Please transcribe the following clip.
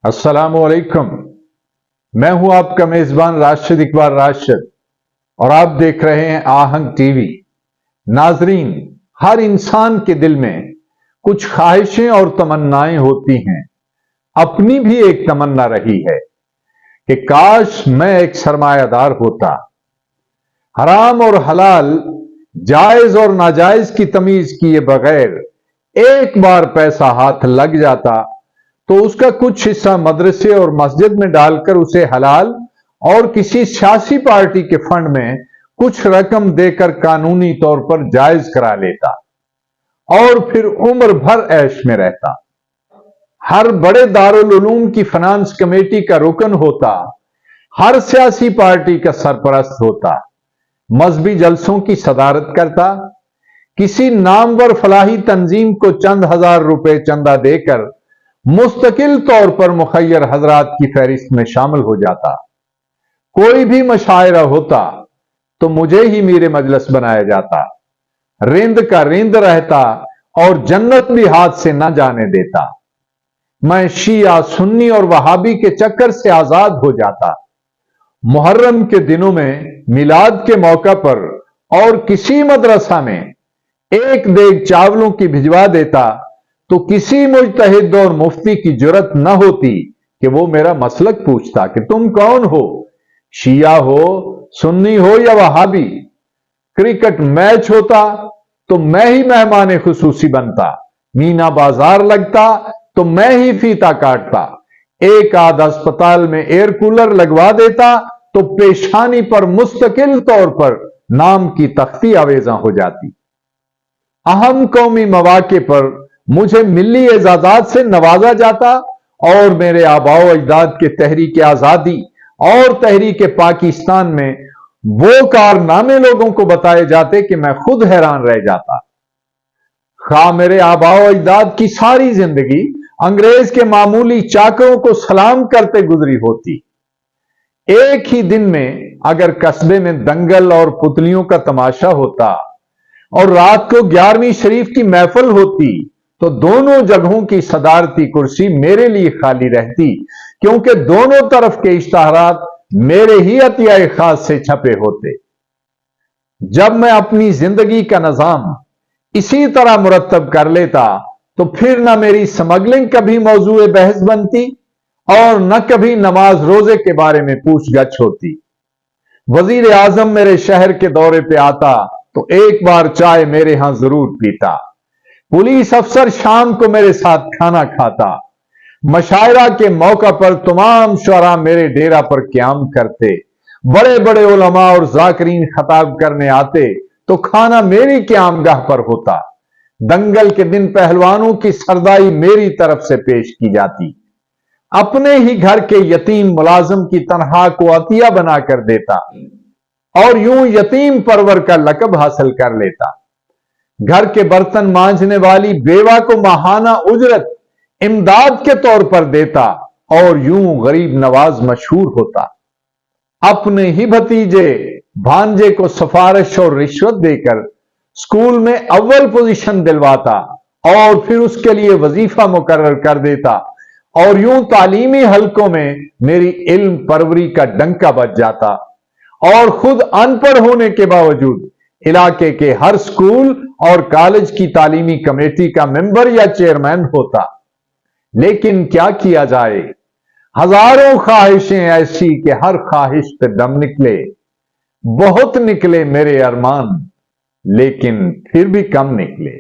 अस्सलाम वालेकुम। मैं हूं आपका मेजबान राशिद इकबाल राशिद और आप देख रहे हैं आहंग टीवी। नाजरीन, हर इंसान के दिल में कुछ ख्वाहिशें और तमन्नाएं होती हैं। अपनी भी एक तमन्ना रही है कि काश मैं एक सरमायादार होता। हराम और हलाल, जायज और नाजायज की तमीज किए बगैर एक बार पैसा हाथ लग जाता तो उसका कुछ हिस्सा मदरसे और मस्जिद में डालकर उसे हलाल और किसी सियासी पार्टी के फंड में कुछ रकम देकर कानूनी तौर पर जायज करा लेता और फिर उम्र भर ऐश में रहता। हर बड़े दारुल उलूम की फाइनेंस कमेटी का रुकन होता, हर सियासी पार्टी का सरपरस्त होता, मजहबी जलसों की सदारत करता, किसी नामवर फलाही तंजीम को चंद हजार रुपए चंदा देकर मुस्तकिल तौर पर मुखय्यर हजरात की फहरिस्त में शामिल हो जाता। कोई भी मशायरा होता तो मुझे ही मीरे मजलिस बनाया जाता। रिंद का रिंद रहता और जन्नत भी हाथ से न जाने देता। मैं शिया, सुन्नी और वहाबी के चक्कर से आजाद हो जाता। मुहर्रम के दिनों में मिलाद के मौका पर और किसी मदरसा में एक देग चावलों की भिजवा देता तो किसी मुजतहिद और मुफ्ती की जुर्रत न होती कि वो मेरा मसलक पूछता कि तुम कौन हो, शिया हो, सुन्नी हो या वहाबी। क्रिकेट मैच होता तो मैं ही मेहमान खुसूसी बनता। मीना बाजार लगता तो मैं ही फीता काटता। एक आध अस्पताल में एयर कूलर लगवा देता तो पेशानी पर मुस्तकिल तौर पर नाम की तख्ती आवेजा हो जाती। अहम कौमी मौके पर मुझे मिली एजाजात से नवाजा जाता और मेरे आबाओ अजदाद के तहरीक आजादी और तहरीक पाकिस्तान में वो कारनामे लोगों को बताए जाते कि मैं खुद हैरान रह जाता। खा मेरे आबाओ अजदाद की सारी जिंदगी अंग्रेज के मामूली चाकरों को सलाम करते गुजरी होती। एक ही दिन में अगर कस्बे में दंगल और पुतलियों का तमाशा होता और रात को 11वीं शरीफ की महफिल होती तो दोनों जगहों की सदारती कुर्सी मेरे लिए खाली रहती, क्योंकि दोनों तरफ के इश्तहारात मेरे ही अतिया खास से छपे होते। जब मैं अपनी जिंदगी का निजाम इसी तरह मुरत्तब कर लेता तो फिर न मेरी स्मगलिंग कभी मौजूए बहस बनती और न कभी नमाज रोजे के बारे में पूछगछ होती। वजीर आजम मेरे शहर के दौरे पे आता तो एक बार चाय मेरे यहां जरूर पीता। पुलिस अफसर शाम को मेरे साथ खाना खाता। मशायरा के मौका पर तमाम शुरा मेरे डेरा पर क्याम करते। बड़े बड़े उलमा और जाकरीन खताब करने आते तो खाना मेरी क्यामगाह पर होता। दंगल के दिन पहलवानों की सरदाई मेरी तरफ से पेश की जाती। अपने ही घर के यतीम मुलाजिम की तनख्वाह को अतिया बना कर देता और यूं यतीम परवर का लकब हासिल कर लेता। घर के बर्तन मांजने वाली बेवा को माहाना उजरत इमदाद के तौर पर देता और यूं गरीब नवाज मशहूर होता। अपने ही भतीजे भांजे को सिफारिश और रिश्वत देकर स्कूल में अव्वल पोजीशन दिलवाता और फिर उसके लिए वजीफा मुकर्रर कर देता और यूं तालीमी हलकों में मेरी इल्म परवरी का डंका बज जाता और खुद अनपढ़ होने के बावजूद इलाके के हर स्कूल और कॉलेज की तालीमी कमेटी का मेंबर या चेयरमैन होता। लेकिन क्या किया जाए, हजारों ख्वाहिशें ऐसी कि हर ख्वाहिश पे दम निकले। बहुत निकले मेरे अरमान, लेकिन फिर भी कम निकले।